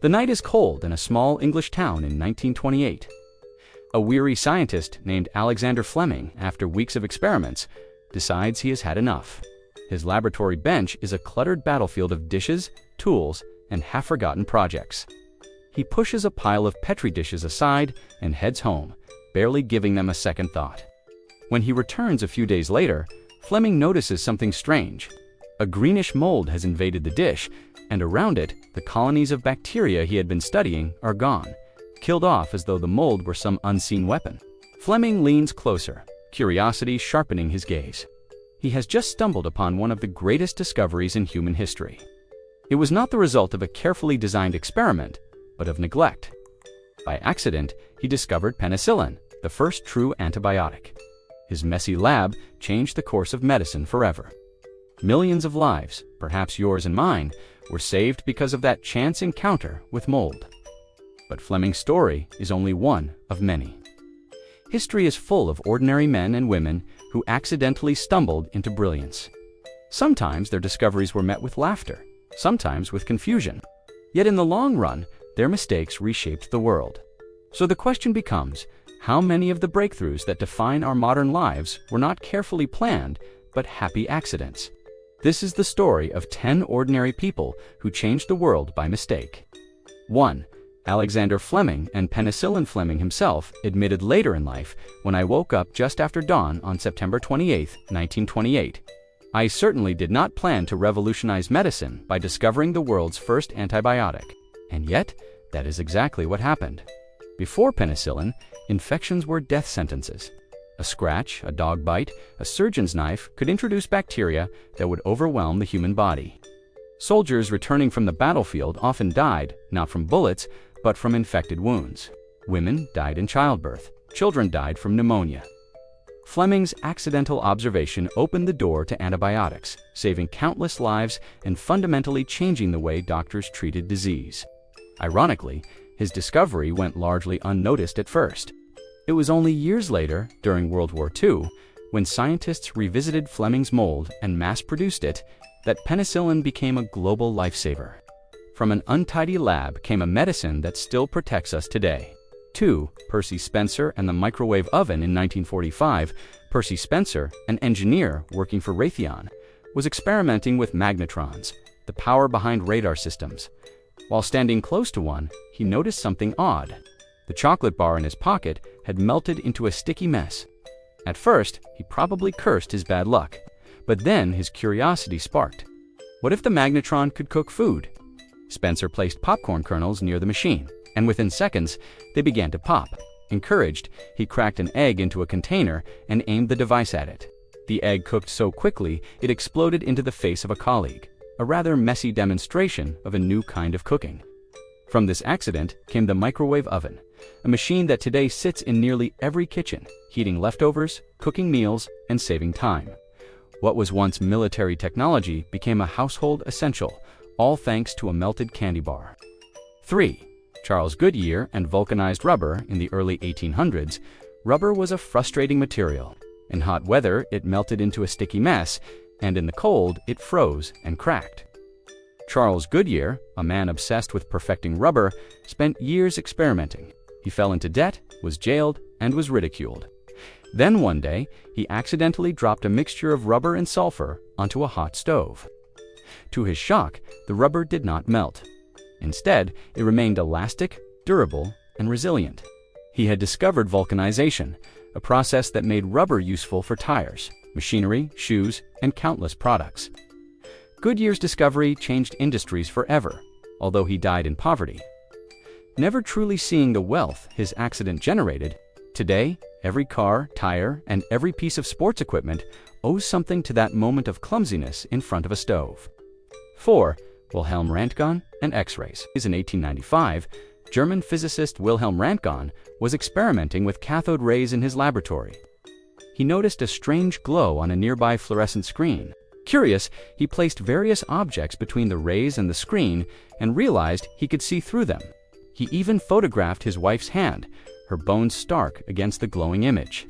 The night is cold in a small English town in 1928. A weary scientist named Alexander Fleming, after weeks of experiments, decides he has had enough. His laboratory bench is a cluttered battlefield of dishes, tools, and half-forgotten projects. He pushes a pile of Petri dishes aside and heads home, barely giving them a second thought. When he returns a few days later, Fleming notices something strange. A greenish mold has invaded the dish, and around it, the colonies of bacteria he had been studying are gone, killed off as though the mold were some unseen weapon. Fleming leans closer, curiosity sharpening his gaze. He has just stumbled upon one of the greatest discoveries in human history. It was not the result of a carefully designed experiment, but of neglect. By accident, he discovered penicillin, the first true antibiotic. His messy lab changed the course of medicine forever. Millions of lives, perhaps yours and mine, were saved because of that chance encounter with mold. But Fleming's story is only one of many. History is full of ordinary men and women who accidentally stumbled into brilliance. Sometimes their discoveries were met with laughter, sometimes with confusion. Yet in the long run, their mistakes reshaped the world. So the question becomes, how many of the breakthroughs that define our modern lives were not carefully planned, but happy accidents? This is the story of 10 ordinary people who changed the world by mistake. 1. Alexander Fleming, and Penicillin Fleming himself admitted later in life, when I woke up just after dawn on September 28, 1928. I certainly did not plan to revolutionize medicine by discovering the world's first antibiotic. And yet, that is exactly what happened. Before penicillin, infections were death sentences. A scratch, a dog bite, a surgeon's knife could introduce bacteria that would overwhelm the human body. Soldiers returning from the battlefield often died, not from bullets, but from infected wounds. Women died in childbirth. Children died from pneumonia. Fleming's accidental observation opened the door to antibiotics, saving countless lives and fundamentally changing the way doctors treated disease. Ironically, his discovery went largely unnoticed at first. It was only years later, during World War II, when scientists revisited Fleming's mold and mass-produced it, that penicillin became a global lifesaver. From an untidy lab came a medicine that still protects us today. 2. Percy Spencer and the microwave oven. In 1945, Percy Spencer, an engineer working for Raytheon, was experimenting with magnetrons, the power behind radar systems. While standing close to one, he noticed something odd. The chocolate bar in his pocket had melted into a sticky mess. At first, he probably cursed his bad luck, but then his curiosity sparked. What if the magnetron could cook food? Spencer placed popcorn kernels near the machine, and within seconds, they began to pop. Encouraged, he cracked an egg into a container and aimed the device at it. The egg cooked so quickly, it exploded into the face of a colleague, a rather messy demonstration of a new kind of cooking. From this accident came the microwave oven, a machine that today sits in nearly every kitchen, heating leftovers, cooking meals, and saving time. What was once military technology became a household essential, all thanks to a melted candy bar. 3. Charles Goodyear and vulcanized rubber. In the early 1800s, rubber was a frustrating material. In hot weather, it melted into a sticky mess, and in the cold, it froze and cracked. Charles Goodyear, a man obsessed with perfecting rubber, spent years experimenting. He fell into debt, was jailed, and was ridiculed. Then one day, he accidentally dropped a mixture of rubber and sulfur onto a hot stove. To his shock, the rubber did not melt. Instead, it remained elastic, durable, and resilient. He had discovered vulcanization, a process that made rubber useful for tires, machinery, shoes, and countless products. Goodyear's discovery changed industries forever, although he died in poverty. Never truly seeing the wealth his accident generated, today, every car, tire, and every piece of sports equipment owes something to that moment of clumsiness in front of a stove. 4. Wilhelm Röntgen and X-rays. In 1895, German physicist Wilhelm Röntgen was experimenting with cathode rays in his laboratory. He noticed a strange glow on a nearby fluorescent screen. Curious, he placed various objects between the rays and the screen and realized he could see through them. He even photographed his wife's hand, her bones stark against the glowing image.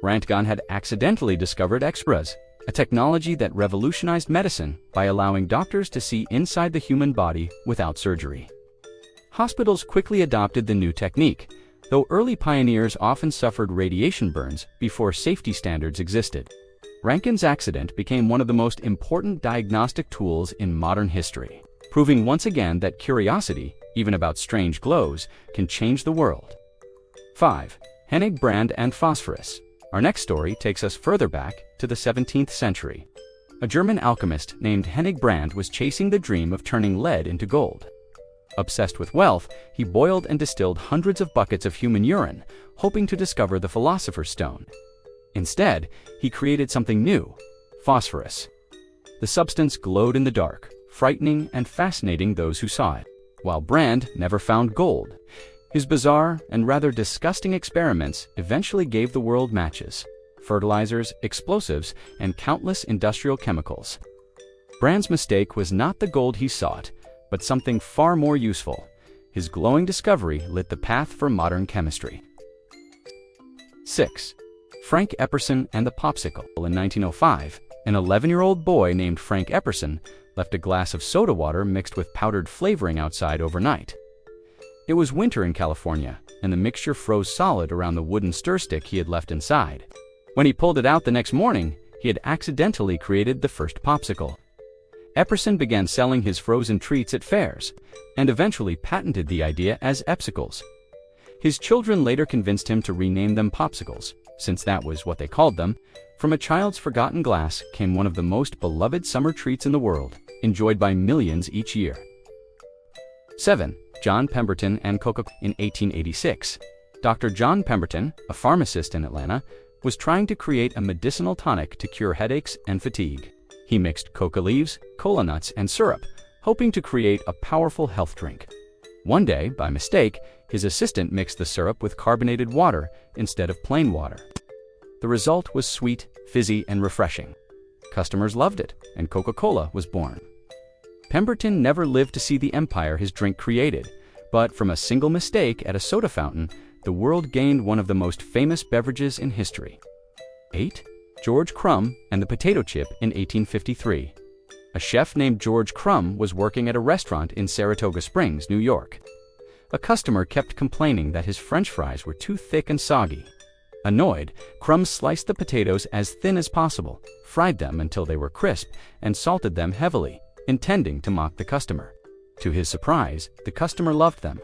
Röntgen had accidentally discovered X-rays, a technology that revolutionized medicine by allowing doctors to see inside the human body without surgery. Hospitals quickly adopted the new technique, though early pioneers often suffered radiation burns before safety standards existed. Rankin's accident became one of the most important diagnostic tools in modern history, proving once again that curiosity, even about strange glows, can change the world. 5. Hennig brand and phosphorus. Our next story takes us further back to the 17th century. A German alchemist named Hennig Brand was chasing the dream of turning lead into gold. Obsessed with wealth, he boiled and distilled hundreds of buckets of human urine, hoping to discover the Philosopher's Stone. Instead, he created something new: phosphorus. The substance glowed in the dark, frightening and fascinating those who saw it. While Brand never found gold, his bizarre and rather disgusting experiments eventually gave the world matches, fertilizers, explosives, and countless industrial chemicals. Brand's mistake was not the gold he sought, but something far more useful. His glowing discovery lit the path for modern chemistry. 6. Frank Epperson and the Popsicle. In 1905, an 11-year-old boy named Frank Epperson left a glass of soda water mixed with powdered flavoring outside overnight. It was winter in California, and the mixture froze solid around the wooden stir stick he had left inside. When he pulled it out the next morning, he had accidentally created the first popsicle. Epperson began selling his frozen treats at fairs, and eventually patented the idea as Epsicles. His children later convinced him to rename them Popsicles, since that was what they called them. From a child's forgotten glass came one of the most beloved summer treats in the world, enjoyed by millions each year. 7. John Pemberton and Coca-Cola. In 1886, Dr. John Pemberton, a pharmacist in Atlanta, was trying to create a medicinal tonic to cure headaches and fatigue. He mixed coca leaves, cola nuts, and syrup, hoping to create a powerful health drink. One day, by mistake, his assistant mixed the syrup with carbonated water instead of plain water. The result was sweet, fizzy, and refreshing. Customers loved it, and Coca-Cola was born. Pemberton never lived to see the empire his drink created, but from a single mistake at a soda fountain, the world gained one of the most famous beverages in history. 8. George Crumb and the potato chip. In 1853, a chef named George Crumb was working at a restaurant in Saratoga Springs, New York. A customer kept complaining that his French fries were too thick and soggy. Annoyed, Crumb sliced the potatoes as thin as possible, fried them until they were crisp, and salted them heavily, intending to mock the customer. To his surprise, the customer loved them.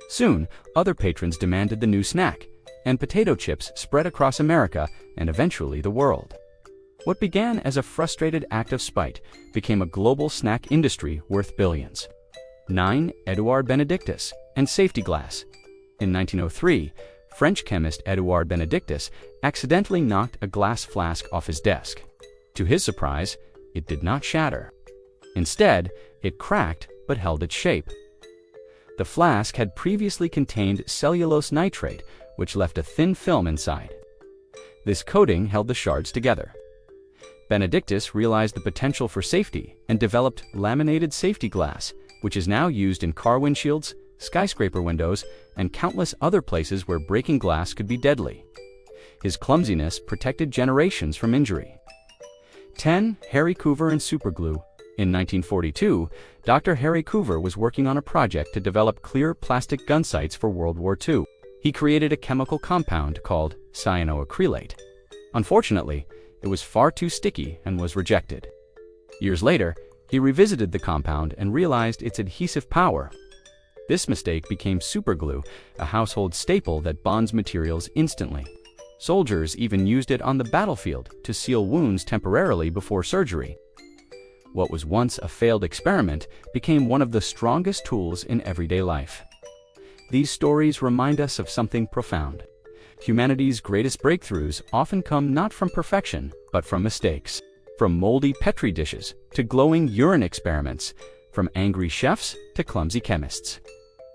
Soon, other patrons demanded the new snack, and potato chips spread across America and eventually the world. What began as a frustrated act of spite became a global snack industry worth billions. 9. Edouard Benedictus and safety glass. In 1903, French chemist Edouard Benedictus accidentally knocked a glass flask off his desk. To his surprise, it did not shatter. Instead, it cracked but held its shape. The flask had previously contained cellulose nitrate, which left a thin film inside. This coating held the shards together. Benedictus realized the potential for safety and developed laminated safety glass, which is now used in car windshields, skyscraper windows, and countless other places where breaking glass could be deadly. His clumsiness protected generations from injury. 10. Harry Coover and superglue. In 1942, Dr. Harry Coover was working on a project to develop clear plastic gun sights for World War II. He created a chemical compound called cyanoacrylate. Unfortunately, it was far too sticky and was rejected. Years later, he revisited the compound and realized its adhesive power. This mistake became superglue, a household staple that bonds materials instantly. Soldiers even used it on the battlefield to seal wounds temporarily before surgery. What was once a failed experiment became one of the strongest tools in everyday life. These stories remind us of something profound. Humanity's greatest breakthroughs often come not from perfection, but from mistakes. From moldy Petri dishes to glowing urine experiments, from angry chefs to clumsy chemists.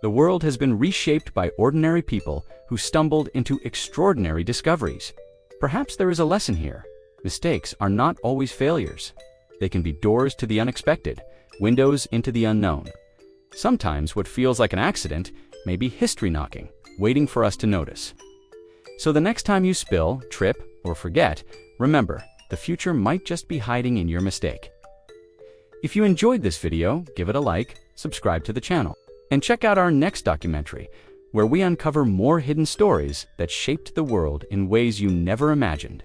The world has been reshaped by ordinary people who stumbled into extraordinary discoveries. Perhaps there is a lesson here. Mistakes are not always failures. They can be doors to the unexpected, windows into the unknown. Sometimes what feels like an accident may be history knocking, waiting for us to notice. So the next time you spill, trip, or forget, remember, the future might just be hiding in your mistake. If you enjoyed this video, give it a like, subscribe to the channel. And check out our next documentary, where we uncover more hidden stories that shaped the world in ways you never imagined.